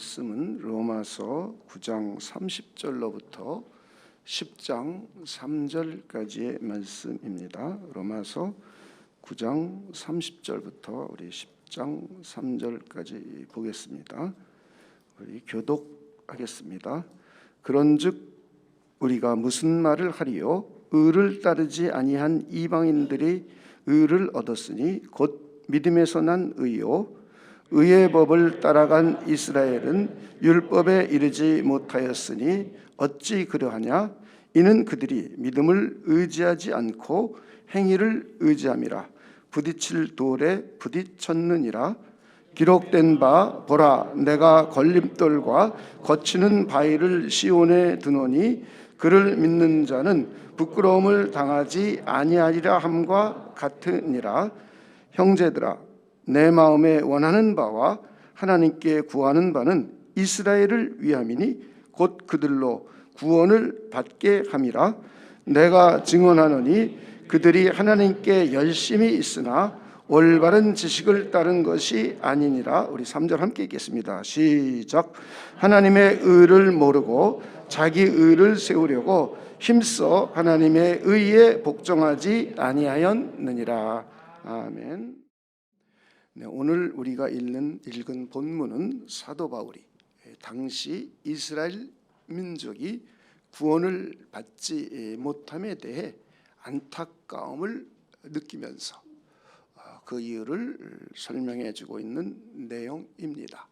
말씀은 로마서 9장 30절로부터 10장 3절까지의 말씀입니다. 로마서 9장 30절부터 우리 10장 3절까지 보겠습니다. 우리 교독하겠습니다. 그런즉 우리가 무슨 말을 하리요? 의를 따르지 아니한 이방인들이 의를 얻었으니 곧 믿음에서 난 의요 의의 법을 따라간 이스라엘은 율법에 이르지 못하였으니 어찌 그러하냐? 이는 그들이 믿음을 의지하지 않고 행위를 의지함이라. 부딪힐 돌에 부딪혔느니라. 기록된 바 보라, 내가 걸림돌과 거치는 바위를 시온에 두노니 그를 믿는 자는 부끄러움을 당하지 아니하리라 함과 같으니라. 형제들아, 내 마음에 원하는 바와 하나님께 구하는 바는 이스라엘을 위함이니 곧 그들로 구원을 받게 함이라. 내가 증언하노니 그들이 하나님께 열심히 있으나 올바른 지식을 따른 것이 아니니라. 우리 3절 함께 읽겠습니다. 시작. 하나님의 의를 모르고 자기 의를 세우려고 힘써 하나님의 의에 복종하지 아니하였느니라. 아멘. 네, 오늘 우리가 읽은 본문은 사도 바울이 당시 이스라엘 민족이 구원을 받지 못함에 대해 안타까움을 느끼면서 그 이유를 설명해 주고 있는 내용입니다.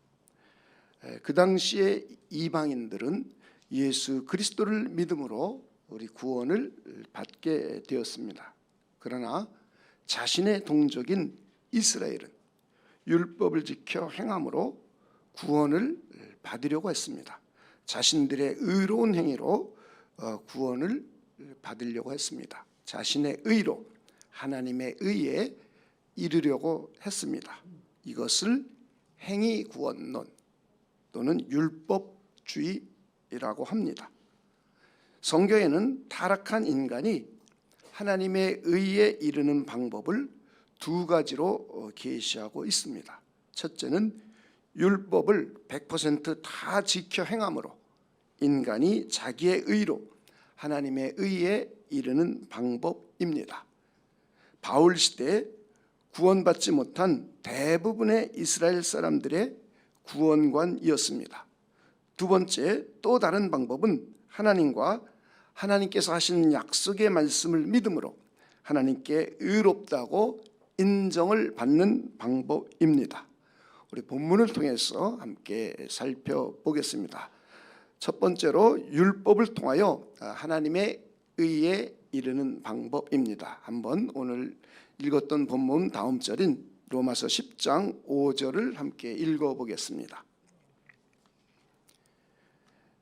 그 당시에 이방인들은 예수 그리스도를 믿음으로 우리 구원을 받게 되었습니다. 그러나 자신의 동족인 이스라엘은 율법을 지켜 행함으로 구원을 받으려고 했습니다. 자신들의 의로운 행위로 구원을 받으려고 했습니다. 자신의 의로 하나님의 의에 이르려고 했습니다. 이것을 행위구원론 또는 율법주의라고 합니다. 성경에는 타락한 인간이 하나님의 의에 이르는 방법을 두 가지로 계시하고 있습니다. 첫째는 율법을 100% 다 지켜 행함으로 인간이 자기의 의로 하나님의 의에 이르는 방법입니다. 바울 시대에 구원받지 못한 대부분의 이스라엘 사람들의 구원관이었습니다. 두 번째, 또 다른 방법은 하나님과 하나님께서 하신 약속의 말씀을 믿음으로 하나님께 의롭다고 인정을 받는 방법입니다. 우리 본문을 통해서 함께 살펴보겠습니다. 첫 번째로 율법을 통하여 하나님의 의에 이르는 방법입니다. 한번 오늘 읽었던 본문 다음 절인 로마서 10장 5절을 함께 읽어보겠습니다.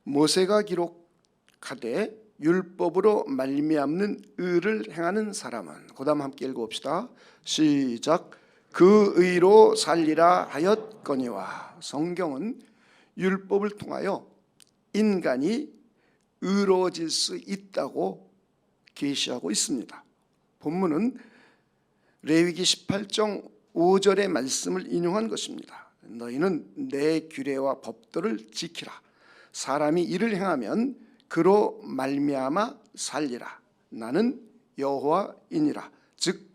모세가 기록하되 율법으로 말미암는 의를 행하는 사람은, 그다음 함께 읽어봅시다. 시작. 그 의로 살리라 하였거니와. 성경은 율법을 통하여 인간이 의로워질 수 있다고 계시하고 있습니다. 본문은 레위기 18장 5절의 말씀을 인용한 것입니다. 너희는 내 규례와 법도를 지키라. 사람이 이를 행하면 그로 말미암아 살리라. 나는 여호와이니라. 즉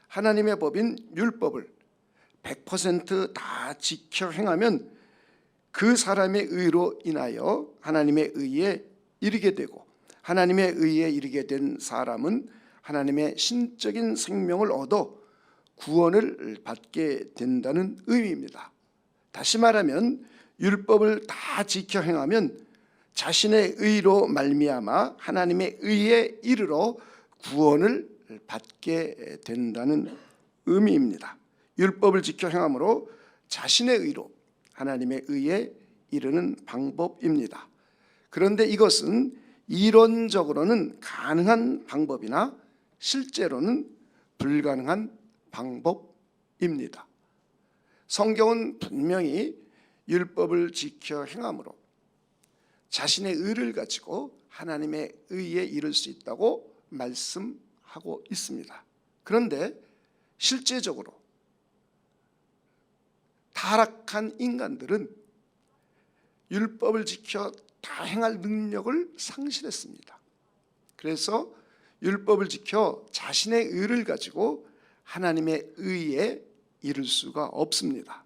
하나님의 법인 율법을 100% 다 지켜 행하면 그 사람의 의로 인하여 하나님의 의에 이르게 되고, 하나님의 의에 이르게 된 사람은 하나님의 신적인 생명을 얻어 구원을 받게 된다는 의미입니다. 다시 말하면 율법을 다 지켜 행하면 자신의 의로 말미암아 하나님의 의에 이르러 구원을 받게 된다는 의미입니다. 율법을 지켜 행함으로 자신의 의로 하나님의 의에 이르는 방법입니다. 그런데 이것은 이론적으로는 가능한 방법이나 실제로는 불가능한 방법입니다. 성경은 분명히 율법을 지켜 행함으로 자신의 의를 가지고 하나님의 의에 이를 수 있다고 말씀하고 있습니다. 그런데 실제적으로 타락한 인간들은 율법을 지켜 다 행할 능력을 상실했습니다. 그래서 율법을 지켜 자신의 의를 가지고 하나님의 의에 이를 수가 없습니다.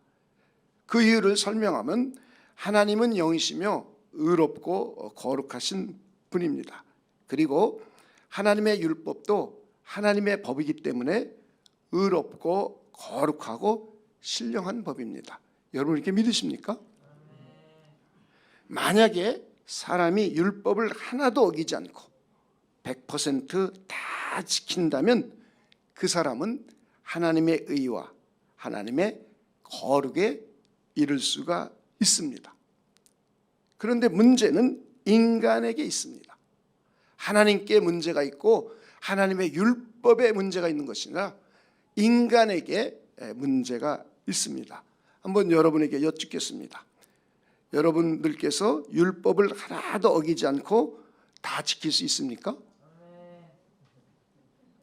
그 이유를 설명하면 하나님은 영이시며 의롭고 거룩하신 분입니다. 그리고 하나님의 율법도 하나님의 법이기 때문에 의롭고 거룩하고 신령한 법입니다. 여러분 이렇게 믿으십니까? 만약에 사람이 율법을 하나도 어기지 않고 100%다 지킨다면 그 사람은 하나님의 의와 하나님의 거룩에 이를 수가 있습니다. 그런데 문제는 인간에게 있습니다. 하나님께 문제가 있고 하나님의 율법에 문제가 있는 것이 아니라 인간에게 문제가 있습니다. 한번 여러분에게 여쭙겠습니다. 여러분들께서 율법을 하나도 어기지 않고 다 지킬 수 있습니까?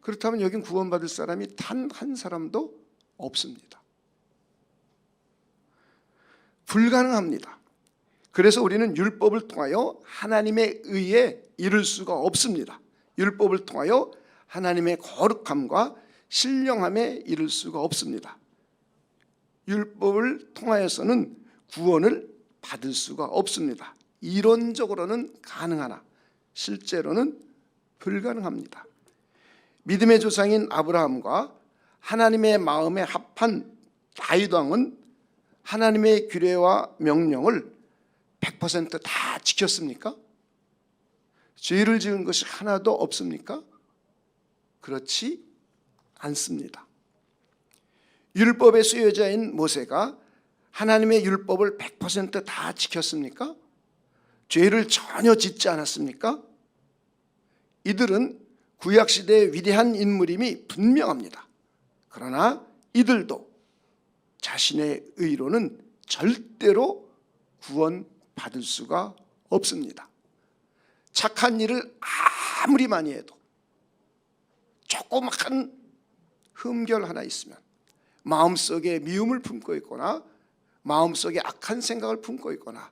그렇다면 여긴 구원받을 사람이 단 한 사람도 없습니다. 불가능합니다. 그래서 우리는 율법을 통하여 하나님의 의에 이를 수가 없습니다. 율법을 통하여 하나님의 거룩함과 신령함에 이를 수가 없습니다. 율법을 통하여서는 구원을 받을 수가 없습니다. 이론적으로는 가능하나 실제로는 불가능합니다. 믿음의 조상인 아브라함과 하나님의 마음에 합한 다윗 왕은 하나님의 규례와 명령을 100%다 지켰습니까? 죄를 지은 것이 하나도 없습니까? 그렇지 않습니다. 율법의 수혜자인 모세가 하나님의 율법을 100%다 지켰습니까? 죄를 전혀 짓지 않았습니까? 이들은 구약시대의 위대한 인물임이 분명합니다. 그러나 이들도 자신의 의로는 절대로 구원받을 수가 없습니다. 착한 일을 아무리 많이 해도 조그마한 흠결 하나 있으면 마음속에 미움을 품고 있거나 마음속에 악한 생각을 품고 있거나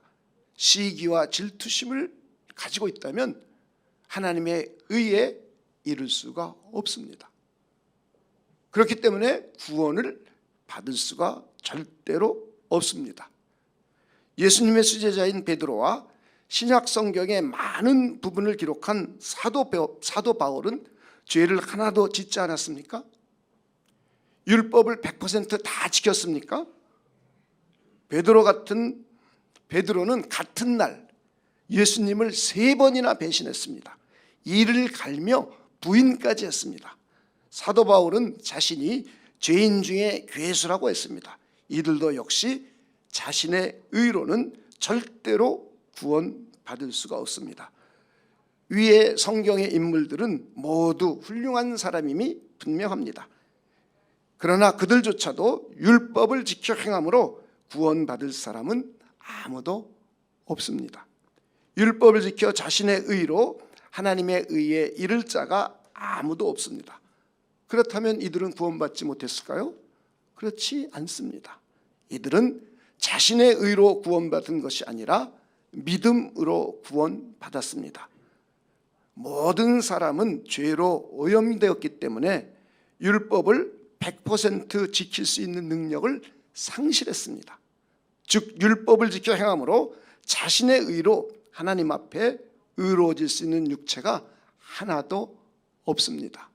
시기와 질투심을 가지고 있다면 하나님의 의에 이를 수가 없습니다. 그렇기 때문에 구원을 받을 수가 절대로 없습니다. 예수님의 수제자인 베드로와 신약 성경의 많은 부분을 기록한 사도 바울은 죄를 하나도 짓지 않았습니까? 율법을 100%다 지켰습니까? 베드로는 같은 날 예수님을 3번이나 배신했습니다. 이를 갈며 부인까지 했습니다. 사도 바울은 자신이 죄인 중에 괴수라고 했습니다. 이들도 역시 자신의 의로는 절대로 구원받을 수가 없습니다. 위의 성경의 인물들은 모두 훌륭한 사람임이 분명합니다. 그러나 그들조차도 율법을 지켜 행함으로 구원받을 사람은 아무도 없습니다. 율법을 지켜 자신의 의로 하나님의 의에 이를 자가 아무도 없습니다. 그렇다면 이들은 구원받지 못했을까요? 그렇지 않습니다. 이들은 자신의 의로 구원받은 것이 아니라 믿음으로 구원받았습니다. 모든 사람은 죄로 오염되었기 때문에 율법을 100% 지킬 수 있는 능력을 상실했습니다. 즉 율법을 지켜 행함으로 자신의 의로 하나님 앞에 의로워질 수 있는 육체가 하나도 없습니다.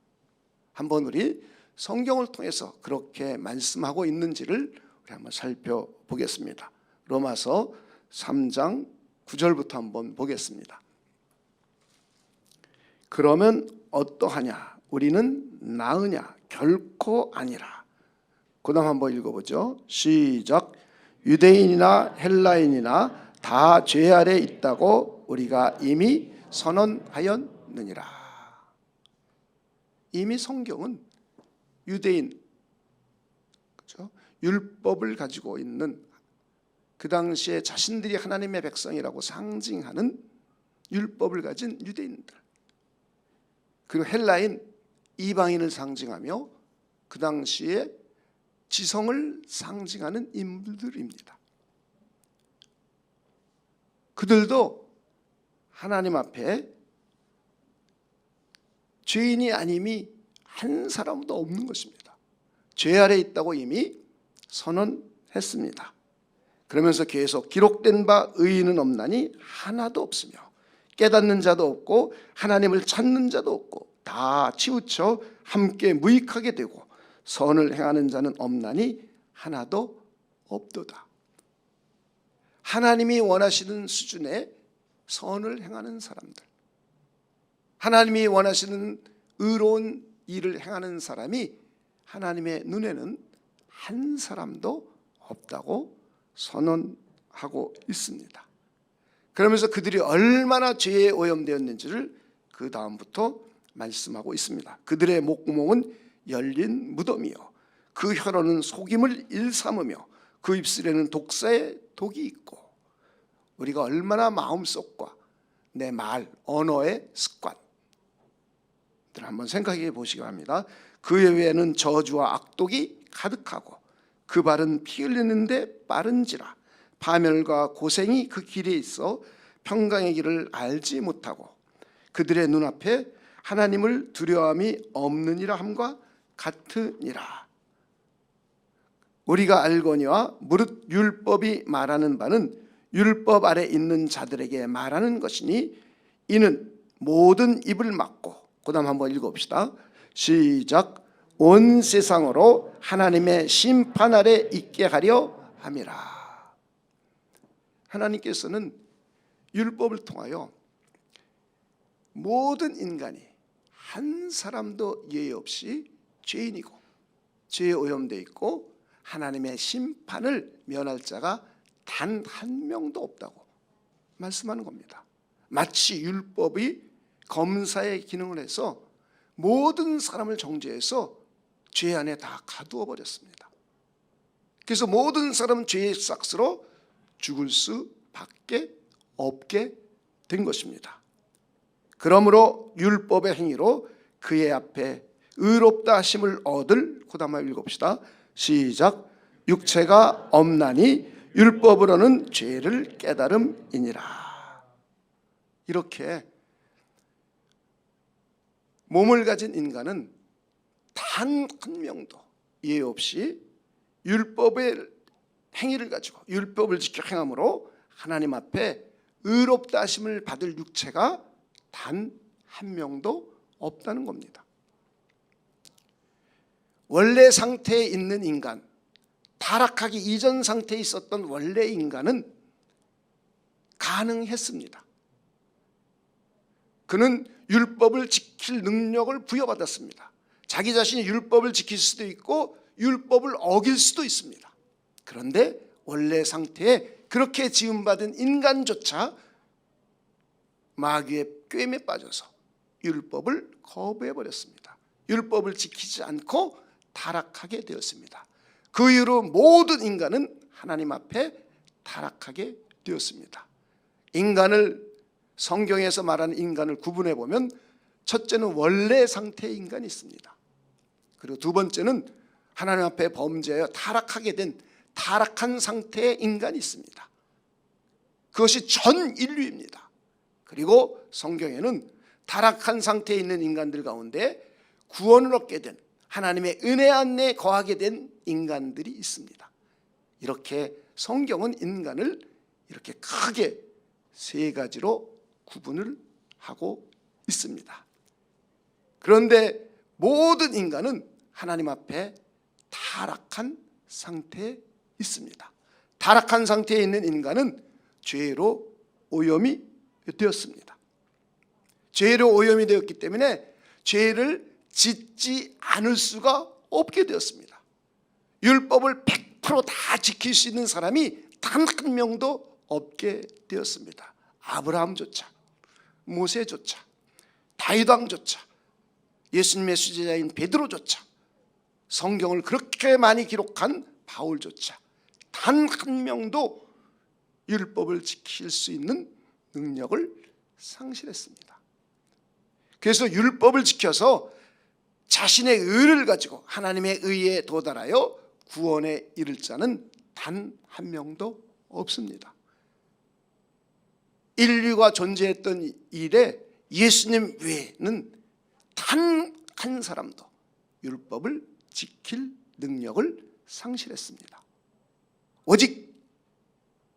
한번 우리 성경을 통해서 그렇게 말씀하고 있는지를 우리 한번 살펴보겠습니다. 로마서 3장 9절부터 한번 보겠습니다. 그러면 어떠하냐? 우리는 나으냐? 결코 아니라. 그 다음 한번 읽어보죠. 시작. 유대인이나 헬라인이나 다 죄 아래 있다고 우리가 이미 선언하였느니라. 이미 성경은 유대인, 그렇죠? 율법을 가지고 있는 그 당시에 자신들이 하나님의 백성이라고 상징하는 율법을 가진 유대인들, 그리고 헬라인, 이방인을 상징하며 그 당시에 지성을 상징하는 인물들입니다. 그들도 하나님 앞에 죄인이 아님이 한 사람도 없는 것입니다. 죄 아래 있다고 이미 선언했습니다. 그러면서 계속 기록된 바 의인은 없나니 하나도 없으며 깨닫는 자도 없고 하나님을 찾는 자도 없고 다 치우쳐 함께 무익하게 되고 선을 행하는 자는 없나니 하나도 없도다. 하나님이 원하시는 수준의 선을 행하는 사람들, 하나님이 원하시는 의로운 일을 행하는 사람이 하나님의 눈에는 한 사람도 없다고 선언하고 있습니다. 그러면서 그들이 얼마나 죄에 오염되었는지를 그 다음부터 말씀하고 있습니다. 그들의 목구멍은 열린 무덤이요 그 혀로는 속임을 일삼으며 그 입술에는 독사의 독이 있고. 우리가 얼마나 마음속과 내 말, 언어의 습관들 한번 생각해 보시기 바랍니다. 그 외에는 저주와 악독이 가득하고 그 발은 피 흘리는데 빠른지라 파멸과 고생이 그 길에 있어 평강의 길을 알지 못하고 그들의 눈앞에 하나님을 두려움이 없느니라 함과 같으니라. 우리가 알거니와 무릇 율법이 말하는 바는 율법 아래 있는 자들에게 말하는 것이니 이는 모든 입을 막고, 그 다음 한번 읽어봅시다. 시작. 온 세상으로 하나님의 심판 아래 있게 하려 함이라. 하나님께서는 율법을 통하여 모든 인간이 한 사람도 예외 없이 죄인이고 죄에 오염되어 있고 하나님의 심판을 면할 자가 단 한 명도 없다고 말씀하는 겁니다. 마치 율법이 검사의 기능을 해서 모든 사람을 정죄해서 죄 안에 다 가두어 버렸습니다. 그래서 모든 사람은 죄의 싹스로 죽을 수밖에 없게 된 것입니다. 그러므로 율법의 행위로 그의 앞에 의롭다 하심을 얻을, 그 다음 읽읍시다. 시작. 육체가 없나니 율법으로는 죄를 깨달음이니라. 이렇게 몸을 가진 인간은 단 한 명도 예외 없이 율법의 행위를 가지고 율법을 지켜 행함으로 하나님 앞에 의롭다 하심을 받을 육체가 단 한 명도 없다는 겁니다. 원래 상태에 있는 인간, 타락하기 이전 상태에 있었던 원래 인간은 가능했습니다. 그는 율법을 지킬 능력을 부여받았습니다. 자기 자신이 율법을 지킬 수도 있고 율법을 어길 수도 있습니다. 그런데 원래 상태에 그렇게 지음받은 인간조차 마귀의 꾀임에 빠져서 율법을 거부해버렸습니다. 율법을 지키지 않고 타락하게 되었습니다. 그 이후로 모든 인간은 하나님 앞에 타락하게 되었습니다. 인간을, 성경에서 말하는 인간을 구분해 보면 첫째는 원래 상태의 인간이 있습니다. 그리고 두 번째는 하나님 앞에 범죄하여 타락하게 된 타락한 상태의 인간이 있습니다. 그것이 전 인류입니다. 그리고 성경에는 타락한 상태에 있는 인간들 가운데 구원을 얻게 된, 하나님의 은혜 안에 거하게 된 인간들이 있습니다. 이렇게 성경은 인간을 이렇게 크게 세 가지로 구분을 하고 있습니다. 그런데 모든 인간은 하나님 앞에 타락한 상태에 있습니다. 타락한 상태에 있는 인간은 죄로 오염이 되었습니다. 죄로 오염이 되었기 때문에 죄를 짓지 않을 수가 없게 되었습니다. 율법을 100% 지킬 수 있는 사람이 단 한 명도 없게 되었습니다. 아브라함조차, 모세조차, 다윗 왕조차, 예수님의 수제자인 베드로조차, 성경을 그렇게 많이 기록한 바울조차 단 한 명도 율법을 지킬 수 있는 능력을 상실했습니다. 그래서 율법을 지켜서 자신의 의를 가지고 하나님의 의에 도달하여 구원에 이를 자는 단 한 명도 없습니다. 인류가 존재했던 일에 예수님 외에는 단 한 사람도 율법을 지킬 능력을 상실했습니다. 오직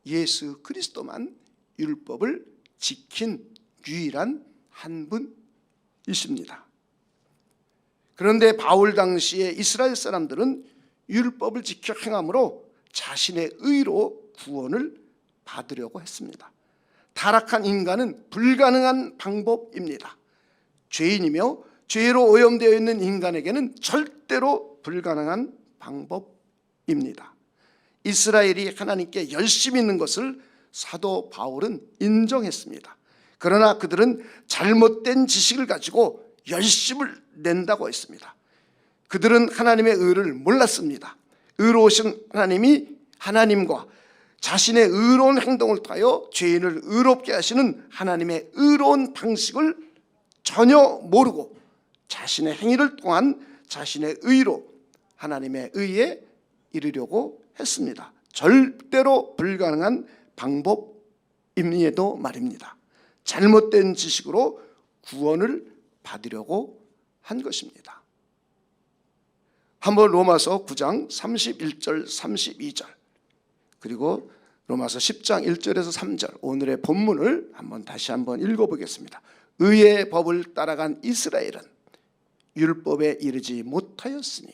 예수 그리스도만 율법을 지킨 유일한 한 분이십니다. 그런데 바울 당시에 이스라엘 사람들은 율법을 지켜 행함으로 자신의 의로 구원을 받으려고 했습니다. 타락한 인간은 불가능한 방법입니다. 죄인이며 죄로 오염되어 있는 인간에게는 절대로 불가능한 방법입니다. 이스라엘이 하나님께 열심히 있는 것을 사도 바울은 인정했습니다. 그러나 그들은 잘못된 지식을 가지고 열심을 낸다고 했습니다. 그들은 하나님의 의를 몰랐습니다. 의로우신 하나님이 하나님과 자신의 의로운 행동을 통하여 죄인을 의롭게 하시는 하나님의 의로운 방식을 전혀 모르고 자신의 행위를 통한 자신의 의로 하나님의 의에 이르려고 했습니다. 절대로 불가능한 방법임에도 말입니다. 잘못된 지식으로 구원을 받으려고 한 것입니다. 한번 로마서 9장 31절 32절 그리고 로마서 10장 1절에서 3절 오늘의 본문을 다시 한번 읽어보겠습니다. 의의 법을 따라간 이스라엘은 율법에 이르지 못하였으니,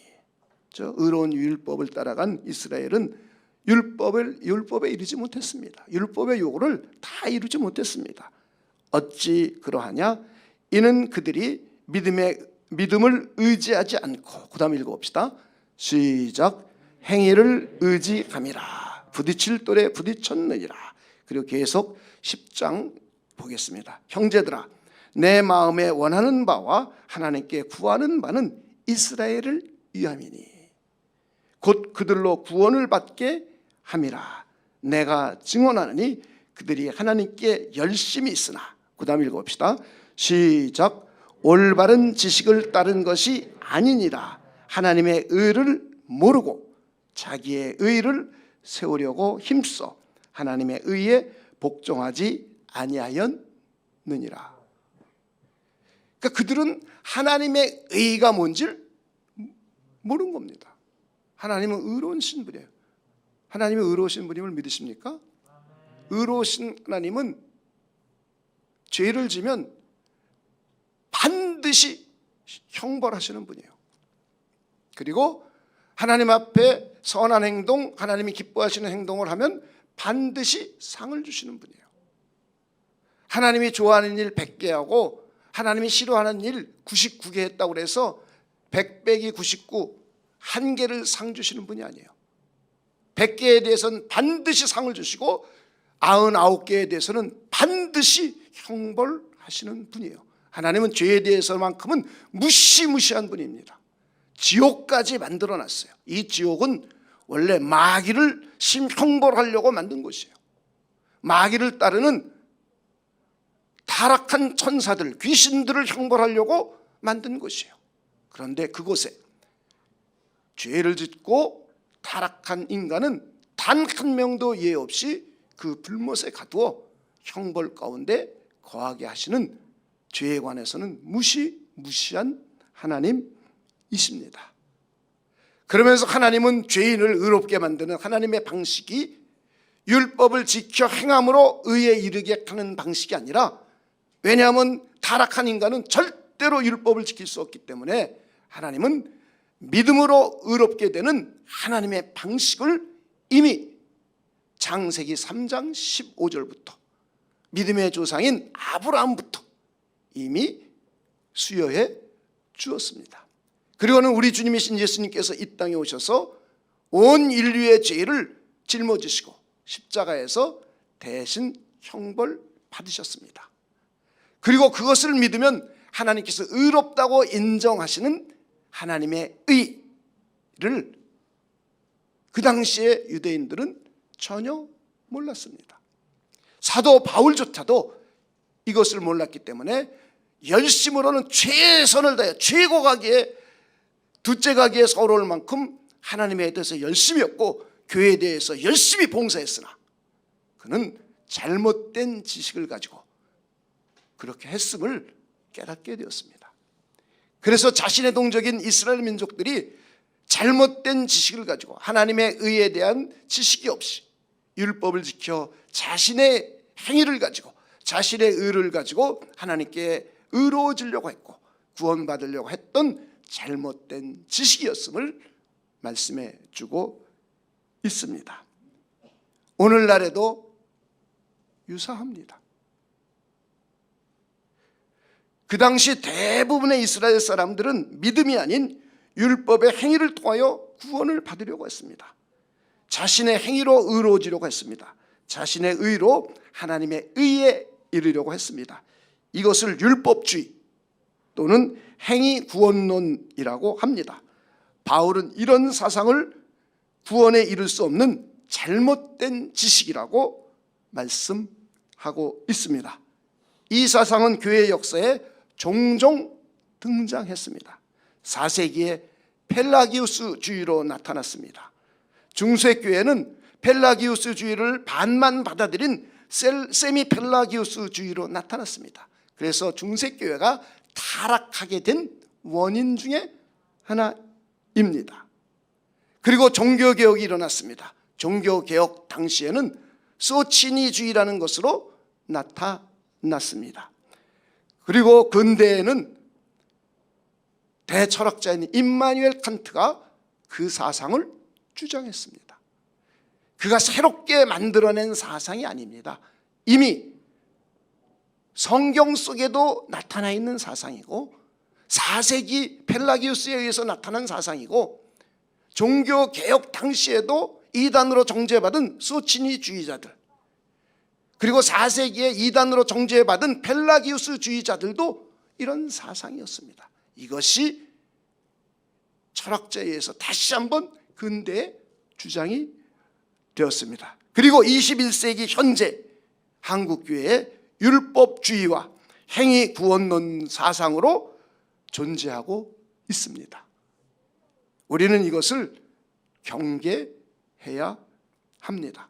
의로운 율법을 따라간 이스라엘은 율법에 이르지 못했습니다. 율법의 요구를 다 이루지 못했습니다. 어찌 그러하냐? 이는 그들이 믿음을 의지하지 않고, 그 다음 읽어봅시다. 시작. 행위를 의지함이라. 부딪힐 돌에 부딪혔느니라. 그리고 계속 10장 보겠습니다. 형제들아, 내 마음에 원하는 바와 하나님께 구하는 바는 이스라엘을 위함이니 곧 그들로 구원을 받게 함이라. 내가 증언하느니 그들이 하나님께 열심히 있으나, 그 다음 읽어봅시다. 시작. 올바른 지식을 따른 것이 아니니라. 하나님의 의를 모르고 자기의 의를 세우려고 힘써 하나님의 의에 복종하지 아니하였느니라. 그러니까 그들은 하나님의 의가 뭔지를 모르는 겁니다. 하나님은 의로우신 분이에요. 하나님은 의로우신 분임을 믿으십니까? 의로우신 하나님은 죄를 지면 반드시 형벌하시는 분이에요. 그리고 하나님 앞에 선한 행동, 하나님이 기뻐하시는 행동을 하면 반드시 상을 주시는 분이에요. 하나님이 좋아하는 일 100개 하고 하나님이 싫어하는 일 99개 했다고 해서 100 빼기 99 한 개를 상 주시는 분이 아니에요. 100개에 대해서는 반드시 상을 주시고 99개에 대해서는 반드시 형벌하시는 분이에요. 하나님은 죄에 대해서만큼은 무시무시한 분입니다. 지옥까지 만들어놨어요. 이 지옥은 원래 마귀를 심형벌하려고 만든 곳이에요. 마귀를 따르는 타락한 천사들, 귀신들을 형벌하려고 만든 곳이에요. 그런데 그곳에 죄를 짓고 타락한 인간은 단 한 명도 예외 없이 그 불못에 가두어 형벌 가운데 거하게 하시는, 죄에 관해서는 무시무시한 하나님이십니다. 그러면서 하나님은 죄인을 의롭게 만드는 하나님의 방식이 율법을 지켜 행함으로 의에 이르게 하는 방식이 아니라, 왜냐하면 타락한 인간은 절대로 율법을 지킬 수 없기 때문에 하나님은 믿음으로 의롭게 되는 하나님의 방식을 이미 창세기 3장 15절부터 믿음의 조상인 아브라함부터 이미 수여해 주었습니다. 그리고는 우리 주님이신 예수님께서 이 땅에 오셔서 온 인류의 죄를 짊어지시고 십자가에서 대신 형벌 받으셨습니다. 그리고 그것을 믿으면 하나님께서 의롭다고 인정하시는 하나님의 의를 그 당시에 유대인들은 전혀 몰랐습니다. 사도 바울조차도 이것을 몰랐기 때문에 열심으로는 최선을 다해 최고 가기에 둘째 가기에 서러울 만큼 하나님에 대해서 열심히 했고 교회에 대해서 열심히 봉사했으나 그는 잘못된 지식을 가지고 그렇게 했음을 깨닫게 되었습니다. 그래서 자신의 동족인 이스라엘 민족들이 잘못된 지식을 가지고 하나님의 의에 대한 지식이 없이 율법을 지켜 자신의 행위를 가지고 자신의 의를 가지고 하나님께 의로워지려고 했고 구원받으려고 했던 잘못된 지식이었음을 말씀해 주고 있습니다. 오늘날에도 유사합니다. 그 당시 대부분의 이스라엘 사람들은 믿음이 아닌 율법의 행위를 통하여 구원을 받으려고 했습니다. 자신의 행위로 의로워지려고 했습니다. 자신의 의로 하나님의 의에 이르려고 했습니다. 이것을 율법주의 또는 행위구원론이라고 합니다. 바울은 이런 사상을 구원에 이를 수 없는 잘못된 지식이라고 말씀하고 있습니다. 이 사상은 교회 역사에 종종 등장했습니다. 4세기에 펠라기우스주의로 나타났습니다. 중세교회는 펠라기우스주의를 반만 받아들인 세미펠라기우스주의로 나타났습니다. 그래서 중세교회가 타락하게 된 원인 중에 하나입니다. 그리고 종교개혁이 일어났습니다. 종교개혁 당시에는 소치니주의라는 것으로 나타났습니다. 그리고 근대에는 대철학자인 임마누엘 칸트가 그 사상을 주장했습니다. 그가 새롭게 만들어낸 사상이 아닙니다. 이미 성경 속에도 나타나 있는 사상이고 4세기 펠라기우스에 의해서 나타난 사상이고 종교개혁 당시에도 이단으로 정죄받은 소치니주의자들 그리고 4세기에 이단으로 정죄받은 펠라기우스주의자들도 이런 사상이었습니다. 이것이 철학자에 의해서 다시 한번 근대의 주장이 되었습니다. 그리고 21세기 현재 한국교회의 율법주의와 행위구원론 사상으로 존재하고 있습니다. 우리는 이것을 경계해야 합니다.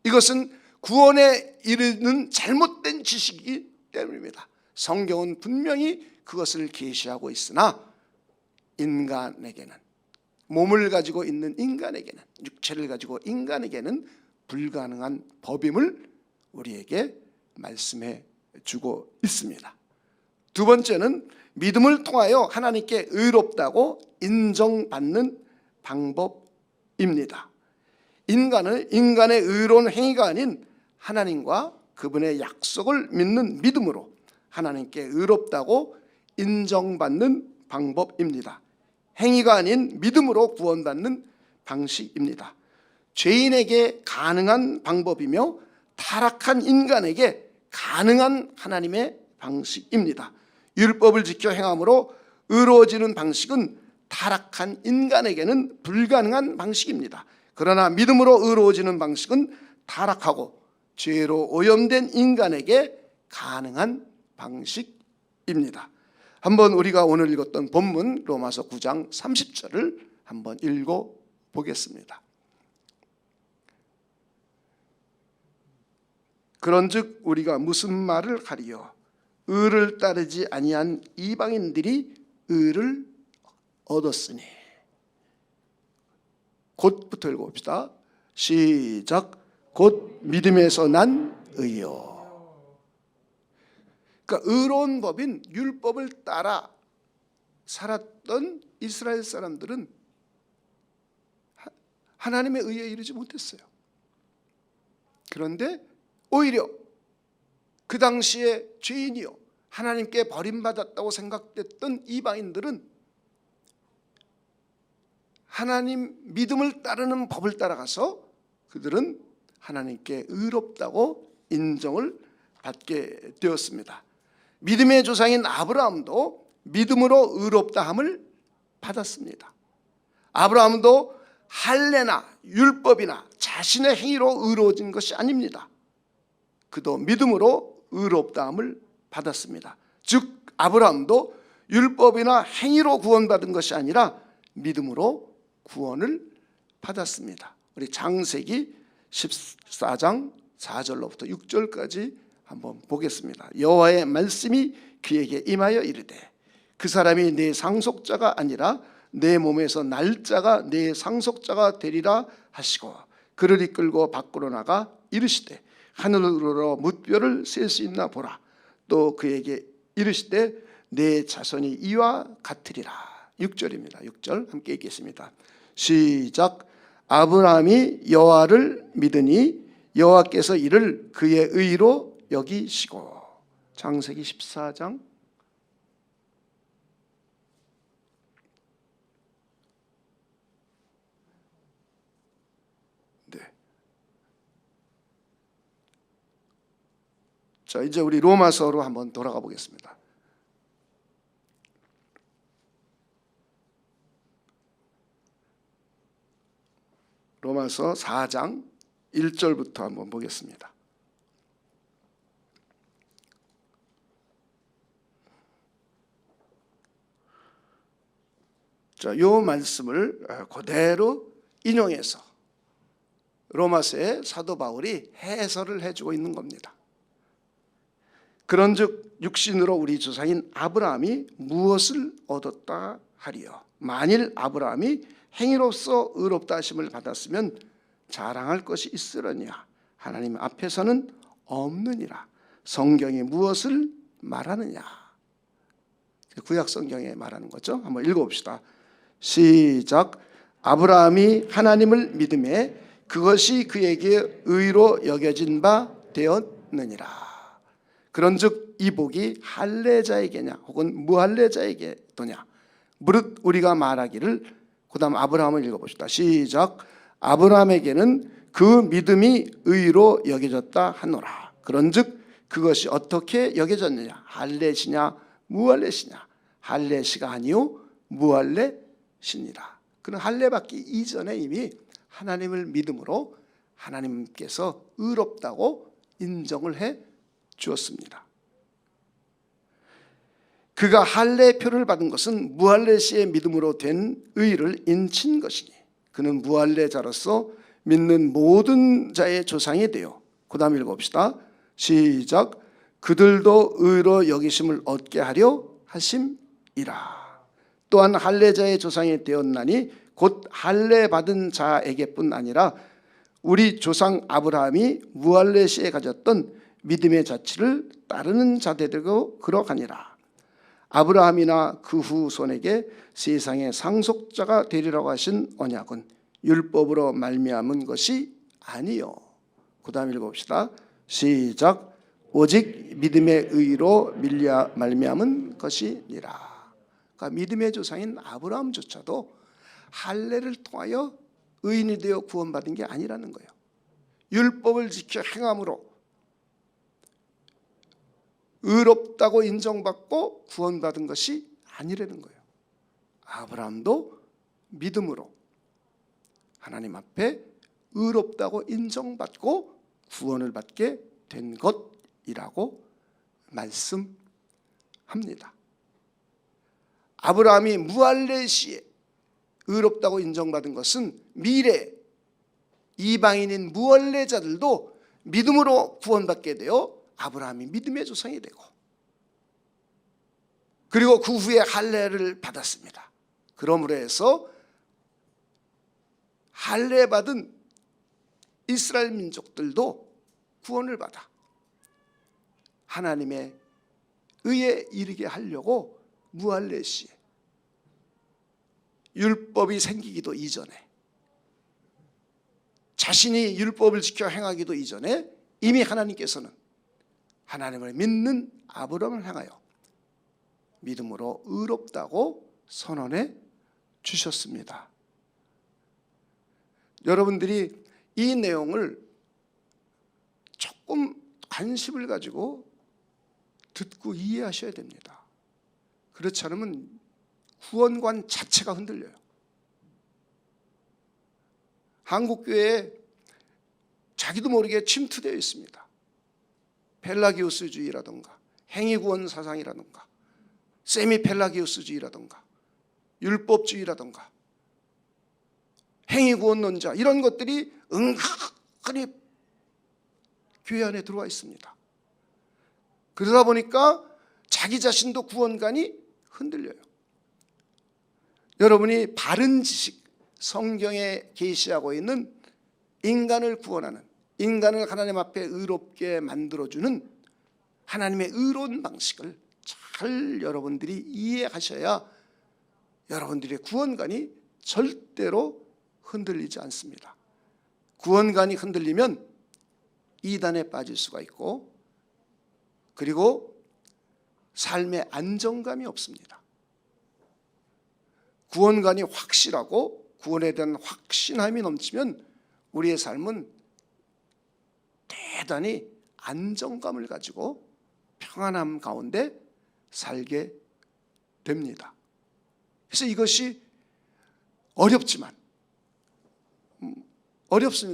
이것은 구원에 이르는 잘못된 지식이기 때문입니다. 성경은 분명히 그것을 계시하고 있으나 인간에게는 몸을 가지고 있는 인간에게는 육체를 가지고 인간에게는 불가능한 법임을 우리에게 말씀해 주고 있습니다. 두 번째는 믿음을 통하여 하나님께 의롭다고 인정받는 방법입니다. 인간은 인간의 의로운 행위가 아닌 하나님과 그분의 약속을 믿는 믿음으로 하나님께 의롭다고 인정받는 방법입니다. 행위가 아닌 믿음으로 구원받는 방식입니다. 죄인에게 가능한 방법이며 타락한 인간에게 가능한 하나님의 방식입니다. 율법을 지켜 행함으로 의로워지는 방식은 타락한 인간에게는 불가능한 방식입니다. 그러나 믿음으로 의로워지는 방식은 타락하고 죄로 오염된 인간에게 가능한 방식입니다. 한번 우리가 오늘 읽었던 본문 로마서 9장 30절을 한번 읽어보겠습니다. 그런즉 우리가 무슨 말을 하리요? 의를 따르지 아니한 이방인들이 의를 얻었으니. 곧부터 읽어봅시다. 시작. 곧 믿음에서 난 의요. 그러니까 의로운 법인 율법을 따라 살았던 이스라엘 사람들은 하나님의 의에 이르지 못했어요. 그런데 오히려 그 당시에 죄인이요 하나님께 버림받았다고 생각됐던 이방인들은 하나님 믿음을 따르는 법을 따라가서 그들은 하나님께 의롭다고 인정을 받게 되었습니다. 믿음의 조상인 아브라함도 믿음으로 의롭다함을 받았습니다. 아브라함도 할례나 율법이나 자신의 행위로 의로워진 것이 아닙니다. 그도 믿음으로 의롭다함을 받았습니다. 즉 아브라함도 율법이나 행위로 구원받은 것이 아니라 믿음으로 구원을 받았습니다. 우리 창세기 14장 4절로부터 6절까지 한번 보겠습니다. 여호와의 말씀이 그에게 임하여 이르되 그 사람이 내 상속자가 아니라 내 몸에서 날짜가 내 상속자가 되리라 하시고 그를 이끌고 밖으로 나가 이르시되 하늘으로 뭇별을 셀 수 있나 보라. 또 그에게 이르시되 내 자손이 이와 같으리라. 6절입니다. 6절 함께 읽겠습니다. 시작. 아브라함이 여호와를 믿으니 여호와께서 이를 그의 의로 여기시고. 창세기 14장 자, 이제 우리 로마서로 한번 돌아가 보겠습니다. 로마서 4장 1절부터 한번 보겠습니다. 자, 요 말씀을 그대로 인용해서 로마서의 사도 바울이 해설을 해주고 있는 겁니다. 그런즉 육신으로 우리 조상인 아브라함이 무엇을 얻었다 하리요. 만일 아브라함이 행위로서 의롭다 하심을 받았으면 자랑할 것이 있으려니와 하나님 앞에서는 없느니라. 성경이 무엇을 말하느냐. 구약 성경에 말하는 거죠. 한번 읽어봅시다. 시작. 아브라함이 하나님을 믿음에 그것이 그에게 의로 여겨진 바 되었느니라. 그런즉 이 복이 할례자에게냐 혹은 무할례자에게도냐. 무릇 우리가 말하기를, 그 다음 아브라함을 읽어봅시다. 시작. 아브라함에게는 그 믿음이 의로 여겨졌다 하노라. 그런즉 그것이 어떻게 여겨졌느냐. 할례시냐 무할례시냐. 할례시가 아니요 무할례시니라. 그는 할례받기 이전에 이미 하나님을 믿음으로 하나님께서 의롭다고 인정을 해 주었습니다. 그가 할례표를 받은 것은 무할례시의 믿음으로 된 의를 인친 것이니 그는 무할례자로서 믿는 모든 자의 조상이 되어, 그 다음 읽어봅시다. 시작. 그들도 의로 여기심을 얻게 하려 하심이라. 또한 할례자의 조상이 되었나니 곧 할례 받은 자에게뿐 아니라 우리 조상 아브라함이 무할례시에 가졌던 믿음의 자치를 따르는 자들에게도 그러하니라. 아브라함이나 그 후손에게 세상의 상속자가 되리라고 하신 언약은 율법으로 말미암은 것이 아니요. 그 다음 읽어봅시다. 시작. 오직 믿음의 의로 말미암은 것이니라. 그러니까 믿음의 조상인 아브라함조차도 할례를 통하여 의인이 되어 구원받은 게 아니라는 거예요. 율법을 지켜 행함으로 의롭다고 인정받고 구원받은 것이 아니라는 거예요. 아브라함도 믿음으로 하나님 앞에 의롭다고 인정받고 구원을 받게 된 것이라고 말씀합니다. 아브라함이 무할례시에 의롭다고 인정받은 것은 미래 이방인인 무할례자들도 믿음으로 구원받게 되어 아브라함이 믿음의 조상이 되고, 그리고 그 후에 할례를 받았습니다. 그러므로 해서 할례 받은 이스라엘 민족들도 구원을 받아 하나님의 의에 이르게 하려고 무할례시에 율법이 생기기도 이전에, 자신이 율법을 지켜 행하기도 이전에 이미 하나님께서는 하나님을 믿는 아브라함을 향하여 믿음으로 의롭다고 선언해 주셨습니다. 여러분들이 이 내용을 조금 관심을 가지고 듣고 이해하셔야 됩니다. 그렇지 않으면 구원관 자체가 흔들려요. 한국교회에 자기도 모르게 침투되어 있습니다. 펠라기우스주의라든가 행위구원 사상이라든가 세미펠라기우스주의라든가 율법주의라든가 행위구원론자, 이런 것들이 은근히 교회 안에 들어와 있습니다. 그러다 보니까 자기 자신도 구원관이 흔들려요. 여러분이 바른 지식, 성경에 계시하고 있는 인간을 구원하는, 인간을 하나님 앞에 의롭게 만들어주는 하나님의 의로운 방식을 잘 여러분들이 이해하셔야 여러분들의 구원관이 절대로 흔들리지 않습니다. 구원관이 흔들리면 이단에 빠질 수가 있고, 그리고 삶의 안정감이 없습니다. 구원관이 확실하고 구원에 대한 확신함이 넘치면 우리의 삶은 대단히 안정감을 가지고 평안함 가운데 살게 됩니다. 그래서 이것이 어렵습니다.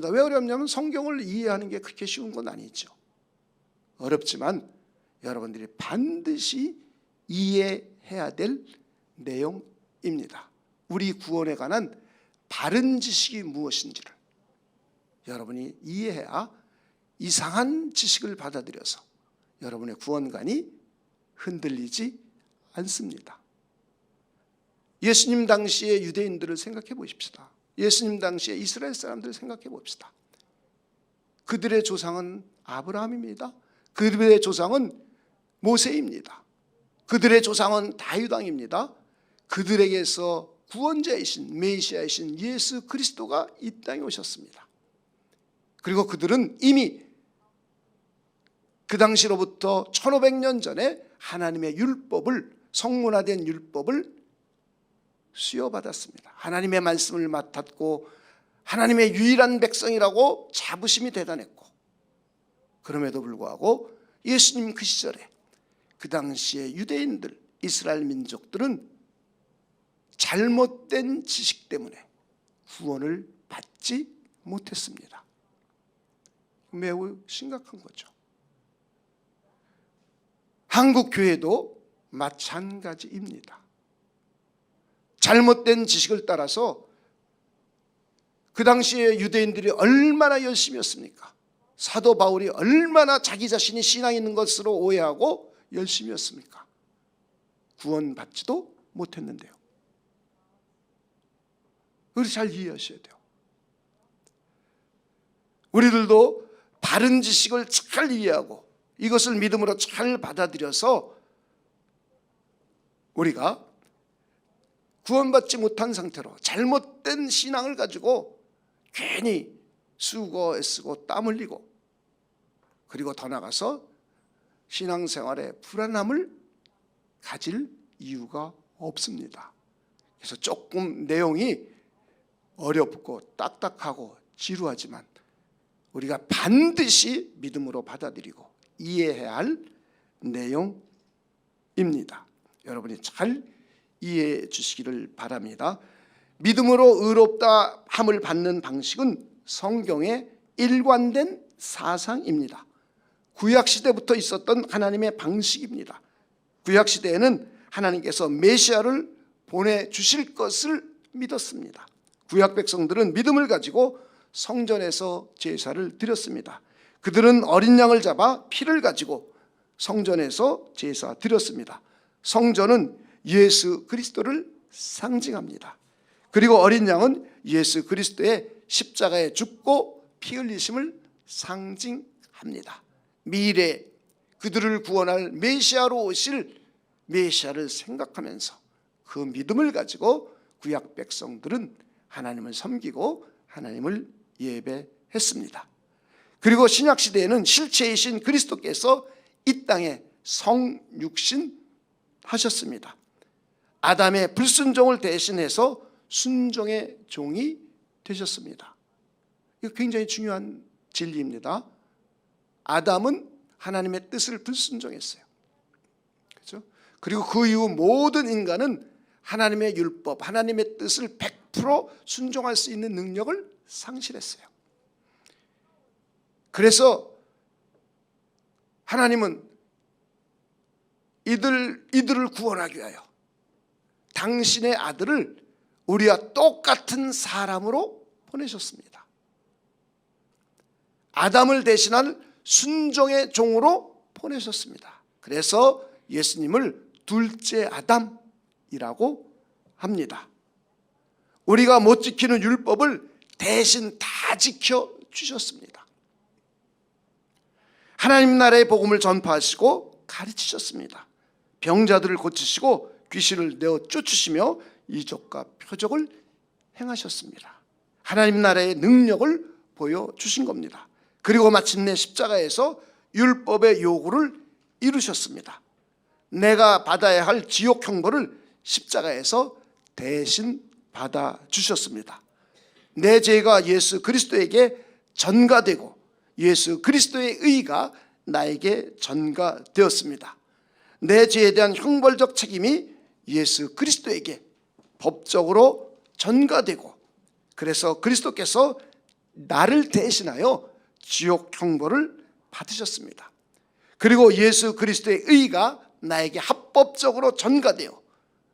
왜 어렵냐면 성경을 이해하는 게 그렇게 쉬운 건 아니죠. 어렵지만 여러분들이 반드시 이해해야 될 내용입니다. 우리 구원에 관한 바른 지식이 무엇인지를 여러분이 이해해야 이상한 지식을 받아들여서 여러분의 구원관이 흔들리지 않습니다. 예수님 당시의 유대인들을 생각해 보십시다. 예수님 당시의 이스라엘 사람들을 생각해 봅시다. 그들의 조상은 아브라함입니다. 그들의 조상은 모세입니다. 그들의 조상은 다윗 왕입니다. 그들에게서 구원자이신 메시아이신 예수 그리스도가 이 땅에 오셨습니다. 그리고 그들은 이미 그 당시로부터 1500년 전에 하나님의 율법을, 성문화된 율법을 수여받았습니다. 하나님의 말씀을 맡았고 하나님의 유일한 백성이라고 자부심이 대단했고, 그럼에도 불구하고 예수님 그 시절에 그 당시의 유대인들, 이스라엘 민족들은 잘못된 지식 때문에 구원을 받지 못했습니다. 매우 심각한 거죠. 한국 교회도 마찬가지입니다. 잘못된 지식을 따라서 그 당시에 유대인들이 얼마나 열심이었습니까? 사도 바울이 얼마나 자기 자신이 신앙 있는 것으로 오해하고 열심이었습니까? 구원받지도 못했는데요. 우리 잘 이해하셔야 돼요. 우리들도 바른 지식을 잘 이해하고 이것을 믿음으로 잘 받아들여서 우리가 구원받지 못한 상태로 잘못된 신앙을 가지고 괜히 수고 애쓰고 땀 흘리고, 그리고 더 나아가서 신앙생활에 불안함을 가질 이유가 없습니다. 그래서 조금 내용이 어렵고 딱딱하고 지루하지만 우리가 반드시 믿음으로 받아들이고 이해해야 할 내용입니다. 여러분이 잘 이해해 주시기를 바랍니다. 믿음으로 의롭다 함을 받는 방식은 성경의 일관된 사상입니다. 구약시대부터 있었던 하나님의 방식입니다. 구약시대에는 하나님께서 메시아를 보내주실 것을 믿었습니다. 구약 백성들은 믿음을 가지고 성전에서 제사를 드렸습니다. 그들은 어린 양을 잡아 피를 가지고 성전에서 제사 드렸습니다. 성전은 예수 그리스도를 상징합니다. 그리고 어린 양은 예수 그리스도의 십자가에 죽고 피 흘리심을 상징합니다. 미래 그들을 구원할 메시아로 오실 메시아를 생각하면서 그 믿음을 가지고 구약 백성들은 하나님을 섬기고 하나님을 예배했습니다. 그리고 신약 시대에는 실체이신 그리스도께서 이 땅에 성육신 하셨습니다. 아담의 불순종을 대신해서 순종의 종이 되셨습니다. 이거 굉장히 중요한 진리입니다. 아담은 하나님의 뜻을 불순종했어요. 그렇죠? 그리고 그 이후 모든 인간은 하나님의 율법, 하나님의 뜻을 100% 순종할 수 있는 능력을 상실했어요. 그래서 하나님은 이들을 구원하기 위하여 당신의 아들을 우리와 똑같은 사람으로 보내셨습니다. 아담을 대신한 순종의 종으로 보내셨습니다. 그래서 예수님을 둘째 아담이라고 합니다. 우리가 못 지키는 율법을 대신 다 지켜주셨습니다. 하나님 나라의 복음을 전파하시고 가르치셨습니다. 병자들을 고치시고 귀신을 내어 쫓으시며 이적과 표적을 행하셨습니다. 하나님 나라의 능력을 보여주신 겁니다. 그리고 마침내 십자가에서 율법의 요구를 이루셨습니다. 내가 받아야 할 지옥 형벌을 십자가에서 대신 받아주셨습니다. 내 죄가 예수 그리스도에게 전가되고 예수 그리스도의 의가 나에게 전가되었습니다. 내 죄에 대한 형벌적 책임이 예수 그리스도에게 법적으로 전가되고, 그래서 그리스도께서 나를 대신하여 지옥 형벌을 받으셨습니다. 그리고 예수 그리스도의 의가 나에게 합법적으로 전가되어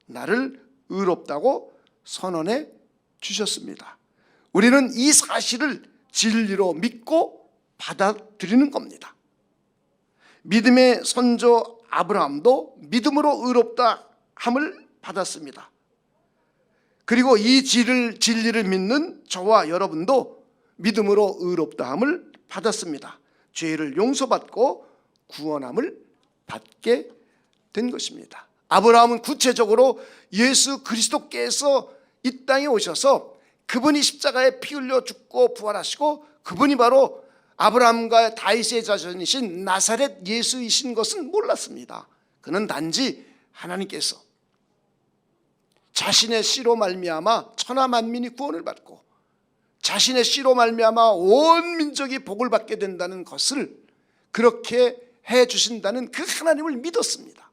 나를 의롭다고 선언해 주셨습니다. 우리는 이 사실을 진리로 믿고 받아들이는 겁니다. 믿음의 선조 아브라함도 믿음으로 의롭다 함을 받았습니다. 그리고 이 진리를 믿는 저와 여러분도 믿음으로 의롭다 함을 받았습니다. 죄를 용서받고 구원함을 받게 된 것입니다. 아브라함은 구체적으로 예수 그리스도께서 이 땅에 오셔서 그분이 십자가에 피 흘려 죽고 부활하시고 그분이 바로 아브라함과 다윗의 자손이신 나사렛 예수이신 것은 몰랐습니다. 그는 단지 하나님께서 자신의 씨로 말미암아 천하 만민이 구원을 받고 자신의 씨로 말미암아 온 민족이 복을 받게 된다는 것을 그렇게 해 주신다는 그 하나님을 믿었습니다.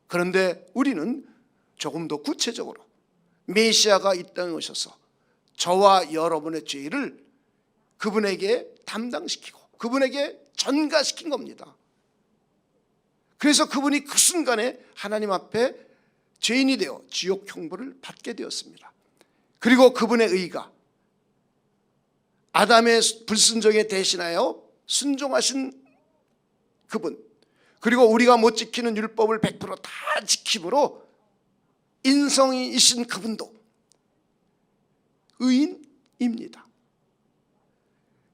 그런데 우리는 조금 더 구체적으로 메시아가 이 땅에 오셔서 저와 여러분의 죄를 그분에게 담당시키고 그분에게 전가시킨 겁니다. 그래서 그분이 그 순간에 하나님 앞에 죄인이 되어 지옥 형벌을 받게 되었습니다. 그리고 그분의 의가 아담의 불순종에 대신하여 순종하신 그분, 그리고 우리가 못 지키는 율법을 100%다 지킴으로 인성이신 그분도 의인입니다.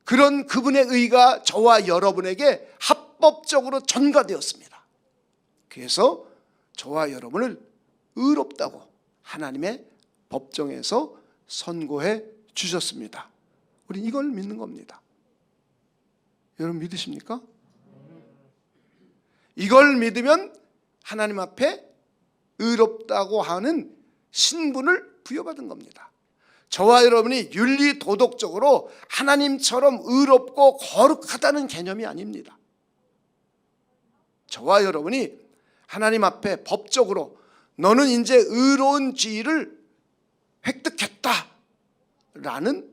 그런 그분의 의가 저와 여러분에게 합법적으로 전가되었습니다. 그래서 저와 여러분을 의롭다고 하나님의 법정에서 선고해 주셨습니다. 우리 이걸 믿는 겁니다. 여러분 믿으십니까? 이걸 믿으면 하나님 앞에 의롭다고 하는 신분을 부여받은 겁니다. 저와 여러분이 윤리 도덕적으로 하나님처럼 의롭고 거룩하다는 개념이 아닙니다. 저와 여러분이 하나님 앞에 법적으로 너는 이제 의로운 지위를 획득했다라는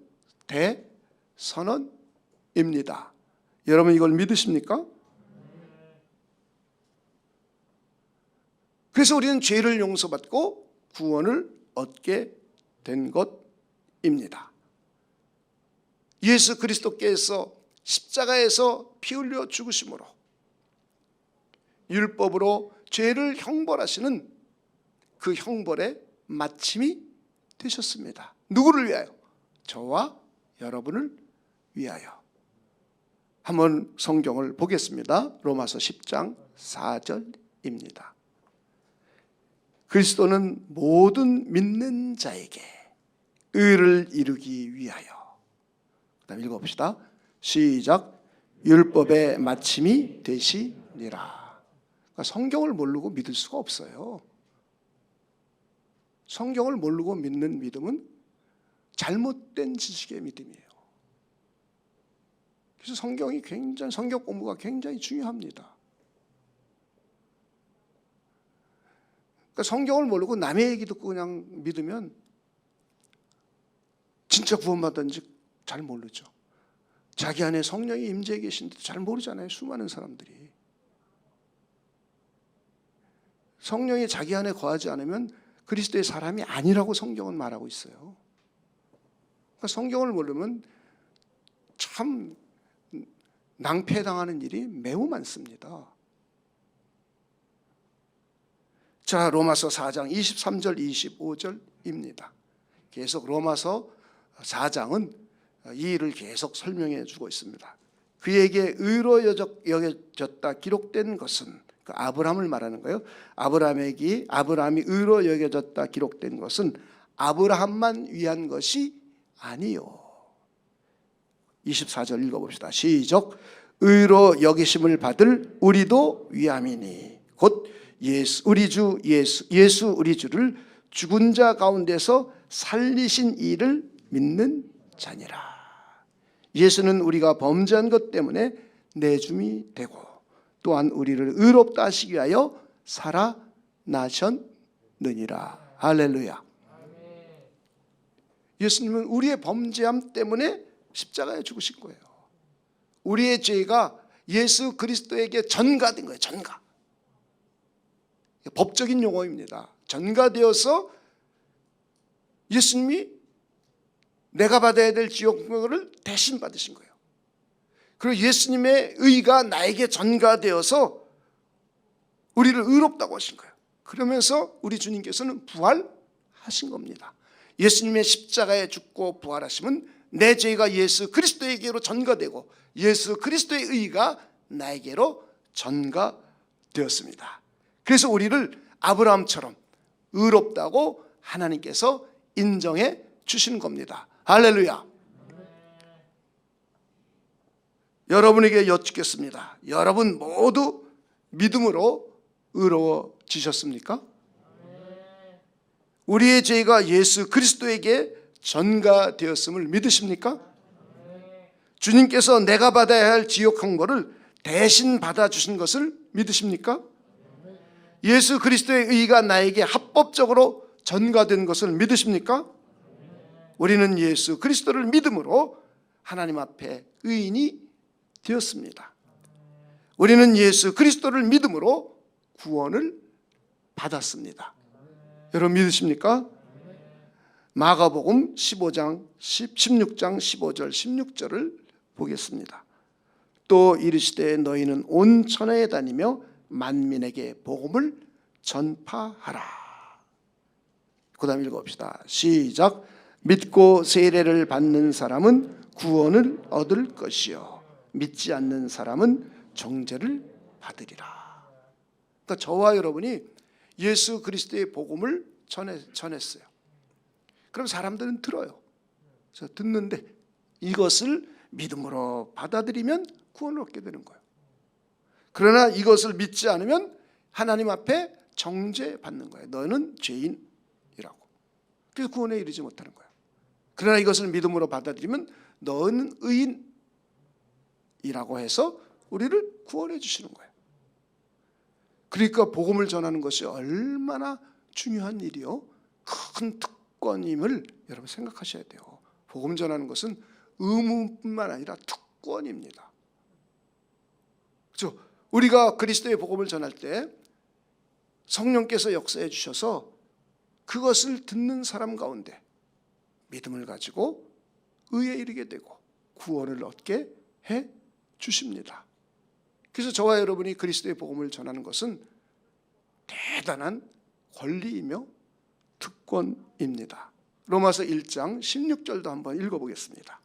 대선언입니다. 여러분 이걸 믿으십니까? 그래서 우리는 죄를 용서받고 구원을 얻게 된 것입니다. 예수 그리스도께서 십자가에서 피 흘려 죽으심으로 율법으로 죄를 형벌하시는 그 형벌의 마침이 되셨습니다. 누구를 위하여? 저와 여러분을 위하여. 한번 성경을 보겠습니다. 로마서 10장 4절입니다. 그리스도는 모든 믿는 자에게 의를 이루기 위하여. 그다음 읽어봅시다. 시작. 율법의 마침이 되시니라. 그러니까 성경을 모르고 믿을 수가 없어요. 성경을 모르고 믿는 믿음은 잘못된 지식의 믿음이에요. 그래서 성경 공부가 굉장히 중요합니다. 그러니까 성경을 모르고 남의 얘기 듣고 그냥 믿으면 진짜 구원받았는지 잘 모르죠. 자기 안에 성령이 임재해 계신데도 잘 모르잖아요. 수많은 사람들이. 성령이 자기 안에 거하지 않으면 그리스도의 사람이 아니라고 성경은 말하고 있어요. 그러니까 성경을 모르면 참 낭패당하는 일이 매우 많습니다. 자, 로마서 4장 23절 25절입니다. 계속 로마서 4장은 이 일을 계속 설명해 주고 있습니다. 그에게 의로 여겨졌다 기록된 것은, 그 아브라함을 말하는 거예요. 아브라함이 의로 여겨졌다 기록된 것은 아브라함만 위한 것이 아니요. 24절 읽어봅시다. 시작. 의로 여기심을 받을 우리도 위함이니 곧 예수 우리 주를 죽은 자 가운데서 살리신 이를 믿는 자니라. 예수는 우리가 범죄한 것 때문에 내줌이 되고 또한 우리를 의롭다 하시기 위하여 살아나셨느니라. 할렐루야. 예수님은 우리의 범죄함 때문에 십자가에 죽으신 거예요. 우리의 죄가 예수 그리스도에게 전가된 거예요. 전가. 법적인 용어입니다. 전가되어서 예수님이 내가 받아야 될 지옥을 대신 받으신 거예요. 그리고 예수님의 의가 나에게 전가되어서 우리를 의롭다고 하신 거예요. 그러면서 우리 주님께서는 부활하신 겁니다. 예수님의 십자가에 죽고 부활하심은 내 죄가 예수 그리스도에게로 전가되고 예수 그리스도의 의가 나에게로 전가되었습니다. 그래서 우리를 아브라함처럼 의롭다고 하나님께서 인정해 주시는 겁니다. 할렐루야. 여러분에게 여쭙겠습니다. 여러분 모두 믿음으로 의로워지셨습니까? 우리의 죄가 예수 그리스도에게 전가되었음을 믿으십니까? 주님께서 내가 받아야 할 지옥 형벌을 대신 받아주신 것을 믿으십니까? 예수 그리스도의 의가 나에게 합법적으로 전가된 것을 믿으십니까? 우리는 예수 그리스도를 믿음으로 하나님 앞에 의인이 되었습니다. 우리는 예수 그리스도를 믿음으로 구원을 받았습니다. 여러분 믿으십니까? 마가복음 16장 15절 16절을 보겠습니다. 또 이르시되 너희는 온 천하에 다니며 만민에게 복음을 전파하라. 그 다음 읽어봅시다. 시작. 믿고 세례를 받는 사람은 구원을 얻을 것이요 믿지 않는 사람은 정죄를 받으리라. 그러니까 저와 여러분이 예수 그리스도의 복음을 전했어요. 그럼 사람들은 들어요. 그래서 듣는데 이것을 믿음으로 받아들이면 구원을 얻게 되는 거예요. 그러나 이것을 믿지 않으면 하나님 앞에 정죄받는 거예요. 너는 죄인이라고. 그래서 구원에 이르지 못하는 거예요. 그러나 이것을 믿음으로 받아들이면 너는 의인이라고 해서 우리를 구원해 주시는 거예요. 그러니까 복음을 전하는 것이 얼마나 중요한 일이요, 큰 특권임을 여러분 생각하셔야 돼요. 복음 전하는 것은 의무뿐만 아니라 특권입니다. 그렇죠? 우리가 그리스도의 복음을 전할 때 성령께서 역사해 주셔서 그것을 듣는 사람 가운데 믿음을 가지고 의에 이르게 되고 구원을 얻게 해 주십니다. 그래서 저와 여러분이 그리스도의 복음을 전하는 것은 대단한 권리이며 특권입니다. 로마서 1장 16절도 한번 읽어보겠습니다.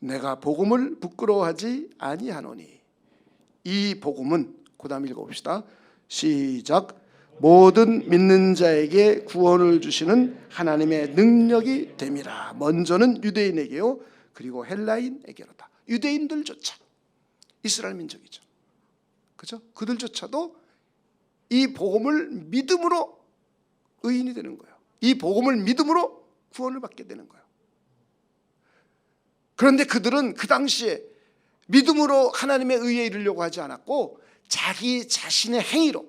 내가 복음을 부끄러워하지 아니하노니 이 복음은, 그 다음 읽어봅시다. 시작. 모든 믿는 자에게 구원을 주시는 하나님의 능력이 됨이라. 먼저는 유대인에게요 그리고 헬라인에게로다. 유대인들조차, 이스라엘 민족이죠, 그죠? 그들조차도 이 복음을 믿음으로 의인이 되는 거예요. 이 복음을 믿음으로 구원을 받게 되는 거예요. 그런데 그들은 그 당시에 믿음으로 하나님의 의에 이르려고 하지 않았고 자기 자신의 행위로,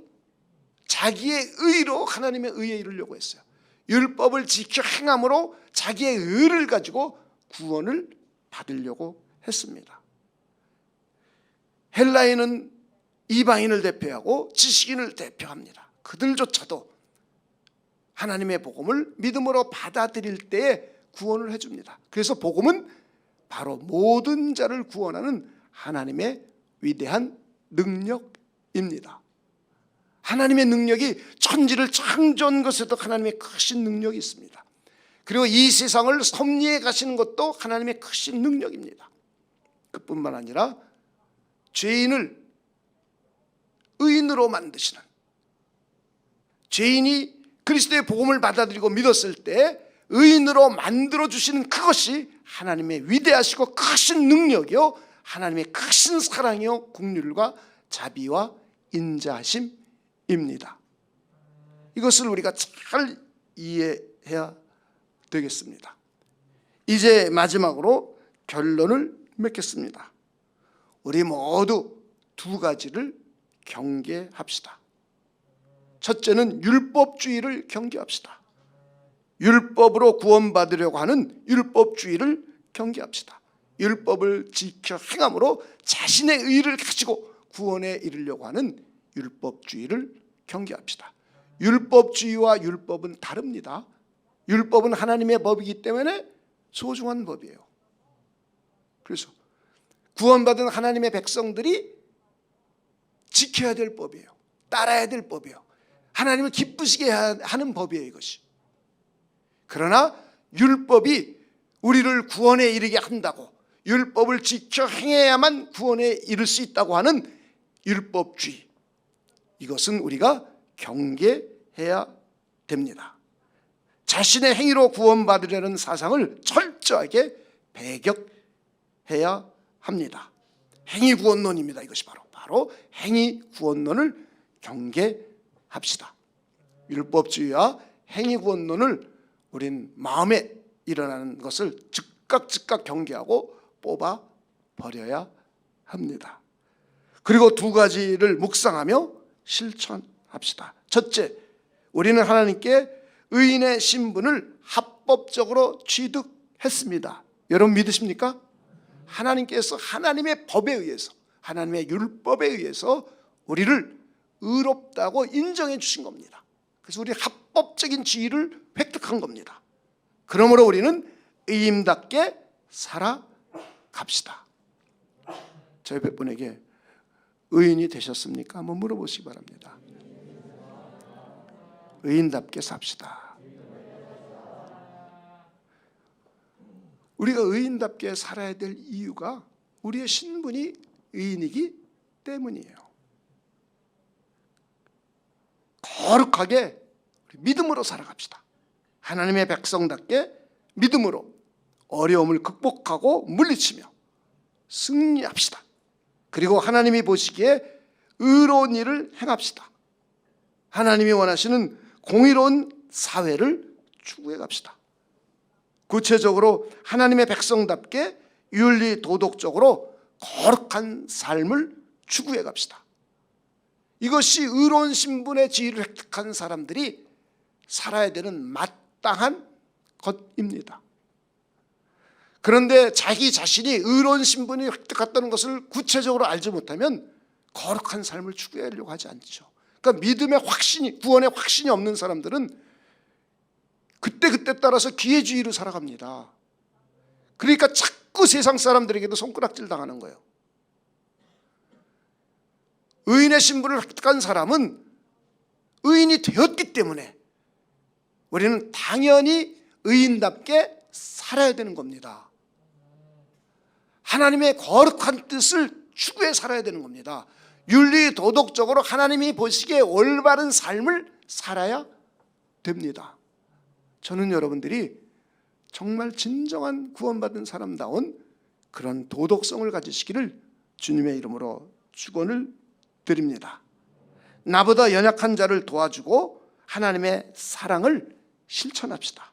자기의 의로 하나님의 의에 이르려고 했어요. 율법을 지켜 행함으로 자기의 의를 가지고 구원을 받으려고 했습니다. 헬라인은 이방인을 대표하고 지식인을 대표합니다. 그들조차도 하나님의 복음을 믿음으로 받아들일 때에 구원을 해줍니다. 그래서 복음은 바로 모든 자를 구원하는 하나님의 위대한 능력입니다. 하나님의 능력이 천지를 창조한 것에도 하나님의 크신 능력이 있습니다. 그리고 이 세상을 섭리해 가시는 것도 하나님의 크신 능력입니다. 그뿐만 아니라 죄인을 의인으로 만드시는, 죄인이 그리스도의 복음을 받아들이고 믿었을 때 의인으로 만들어주시는 그것이 하나님의 위대하시고 크신 능력이요 하나님의 크신 사랑이요 긍휼과 자비와 인자하심입니다. 이것을 우리가 잘 이해해야 되겠습니다. 이제 마지막으로 결론을 맺겠습니다. 우리 모두 두 가지를 경계합시다. 첫째는 율법주의를 경계합시다. 율법으로 구원받으려고 하는 율법주의를 경계합시다. 율법을 지켜 행함으로 자신의 의의를 가지고 구원에 이르려고 하는 율법주의를 경계합시다. 율법주의와 율법은 다릅니다. 율법은 하나님의 법이기 때문에 소중한 법이에요. 그래서 구원받은 하나님의 백성들이 지켜야 될 법이에요. 따라야 될 법이에요. 하나님을 기쁘시게 하는 법이에요, 이것이. 그러나 율법이 우리를 구원에 이르게 한다고, 율법을 지켜 행해야만 구원에 이를 수 있다고 하는 율법주의, 이것은 우리가 경계해야 됩니다. 자신의 행위로 구원받으려는 사상을 철저하게 배격해야 합니다. 행위구원론입니다. 이것이 바로 행위구원론을 경계합시다. 율법주의와 행위구원론을 우린 마음에 일어나는 것을 즉각 경계하고 뽑아 버려야 합니다. 그리고 두 가지를 묵상하며 실천합시다. 첫째, 우리는 하나님께 의인의 신분을 합법적으로 취득했습니다. 여러분 믿으십니까? 하나님께서 하나님의 법에 의해서, 하나님의 율법에 의해서 우리를 의롭다고 인정해 주신 겁니다. 그래서 우리 합법적인 지위를 획득한 겁니다. 그러므로 우리는 의인답게 살아갑시다. 저 옆에 분에게 의인이 되셨습니까? 한번 물어보시기 바랍니다. 의인답게 삽시다. 우리가 의인답게 살아야 될 이유가 우리의 신분이 의인이기 때문이에요. 거룩하게 믿음으로 살아갑시다. 하나님의 백성답게 믿음으로 어려움을 극복하고 물리치며 승리합시다. 그리고 하나님이 보시기에 의로운 일을 행합시다. 하나님이 원하시는 공의로운 사회를 추구해 갑시다. 구체적으로 하나님의 백성답게 윤리 도덕적으로 거룩한 삶을 추구해 갑시다. 이것이 의로운 신분의 지위를 획득한 사람들이 살아야 되는 마땅한 것입니다. 그런데 자기 자신이 의로운 신분이 획득했다는 것을 구체적으로 알지 못하면 거룩한 삶을 추구하려고 하지 않죠. 그러니까 믿음의 확신이, 구원의 확신이 없는 사람들은 그때 따라서 기회주의로 살아갑니다. 그러니까 자꾸 세상 사람들에게도 손가락질 당하는 거예요. 의인의 신분을 획득한 사람은 의인이 되었기 때문에 우리는 당연히 의인답게 살아야 되는 겁니다. 하나님의 거룩한 뜻을 추구해 살아야 되는 겁니다. 윤리 도덕적으로 하나님이 보시기에 올바른 삶을 살아야 됩니다. 저는 여러분들이 정말 진정한 구원받은 사람다운 그런 도덕성을 가지시기를 주님의 이름으로 축원을 드립니다. 나보다 연약한 자를 도와주고 하나님의 사랑을 실천합시다.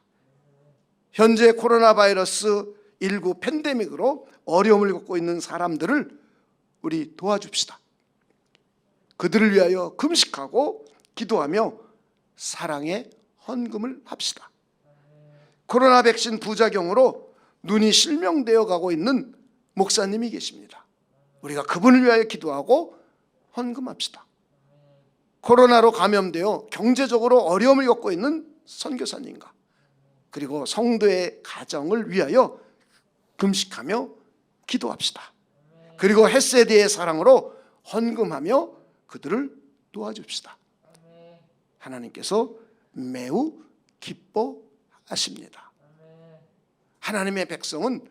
현재 코로나 바이러스 19 팬데믹으로 어려움을 겪고 있는 사람들을 우리 도와줍시다. 그들을 위하여 금식하고 기도하며 사랑의 헌금을 합시다. 코로나 백신 부작용으로 눈이 실명되어 가고 있는 목사님이 계십니다. 우리가 그분을 위하여 기도하고 헌금합시다. 코로나로 감염되어 경제적으로 어려움을 겪고 있는 선교사님과 그리고 성도의 가정을 위하여 금식하며 기도합시다. 그리고 헷세대의 사랑으로 헌금하며 그들을 도와줍시다. 하나님께서 매우 기뻐하십니다. 하나님의 백성은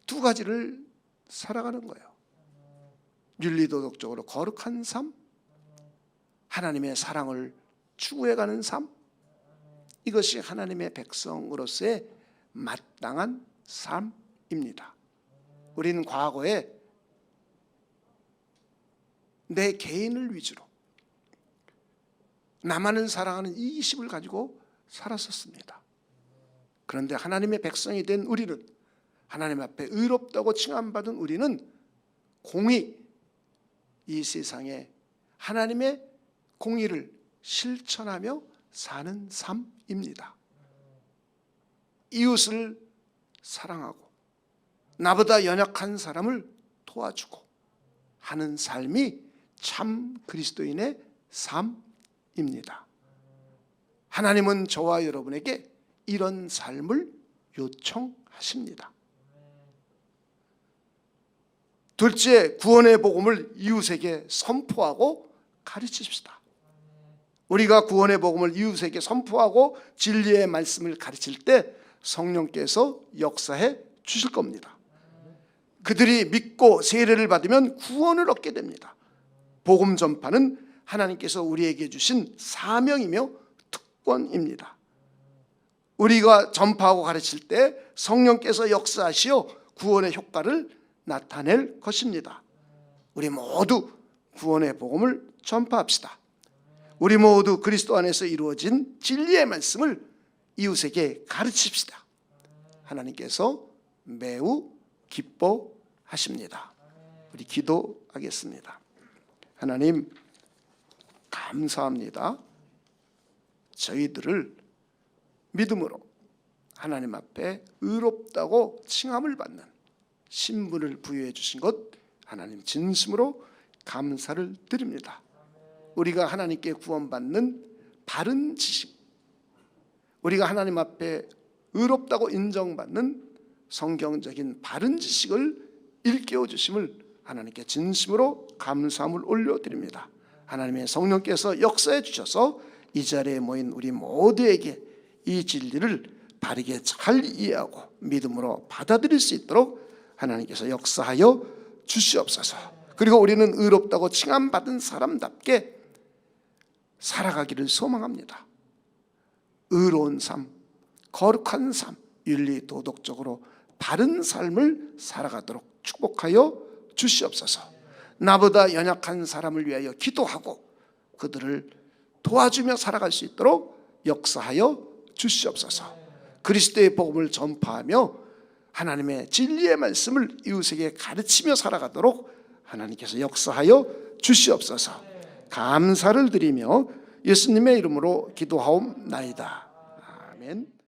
두 가지를 살아가는 거예요. 윤리도덕적으로 거룩한 삶, 하나님의 사랑을 추구해가는 삶, 이것이 하나님의 백성으로서의 마땅한 삶입니다. 우리는 과거에 내 개인을 위주로 나만을 사랑하는 이기심을 가지고 살았었습니다. 그런데 하나님의 백성이 된 우리는, 하나님 앞에 의롭다고 칭함받은 우리는 공의, 이 세상에 하나님의 공의를 실천하며 사는 삶입니다. 이웃을 사랑하고 나보다 연약한 사람을 도와주고 하는 삶이 참 그리스도인의 삶입니다. 하나님은 저와 여러분에게 이런 삶을 요청하십니다. 둘째, 구원의 복음을 이웃에게 선포하고 가르치십시다. 우리가 구원의 복음을 이웃에게 선포하고 진리의 말씀을 가르칠 때 성령께서 역사해 주실 겁니다. 그들이 믿고 세례를 받으면 구원을 얻게 됩니다. 복음 전파는 하나님께서 우리에게 주신 사명이며 특권입니다. 우리가 전파하고 가르칠 때 성령께서 역사하시어 구원의 효과를 나타낼 것입니다. 우리 모두 구원의 복음을 전파합시다. 우리 모두 그리스도 안에서 이루어진 진리의 말씀을 이웃에게 가르칩시다. 하나님께서 매우 기뻐하십니다. 우리 기도하겠습니다. 하나님, 감사합니다. 저희들을 믿음으로 하나님 앞에 의롭다고 칭함을 받는 신분을 부여해 주신 것, 하나님 진심으로 감사를 드립니다. 우리가 하나님께 구원받는 바른 지식, 우리가 하나님 앞에 의롭다고 인정받는 성경적인 바른 지식을 일깨워 주심을 하나님께 진심으로 감사함을 올려드립니다. 하나님의 성령께서 역사해 주셔서 이 자리에 모인 우리 모두에게 이 진리를 바르게 잘 이해하고 믿음으로 받아들일 수 있도록 하나님께서 역사하여 주시옵소서. 그리고 우리는 의롭다고 칭함받은 사람답게 살아가기를 소망합니다. 의로운 삶, 거룩한 삶, 윤리 도덕적으로 바른 삶을 살아가도록 축복하여 주시옵소서. 나보다 연약한 사람을 위하여 기도하고 그들을 도와주며 살아갈 수 있도록 역사하여 주시옵소서. 그리스도의 복음을 전파하며 하나님의 진리의 말씀을 이웃에게 가르치며 살아가도록 하나님께서 역사하여 주시옵소서. 감사를 드리며 예수님의 이름으로 기도하옵나이다. 아멘.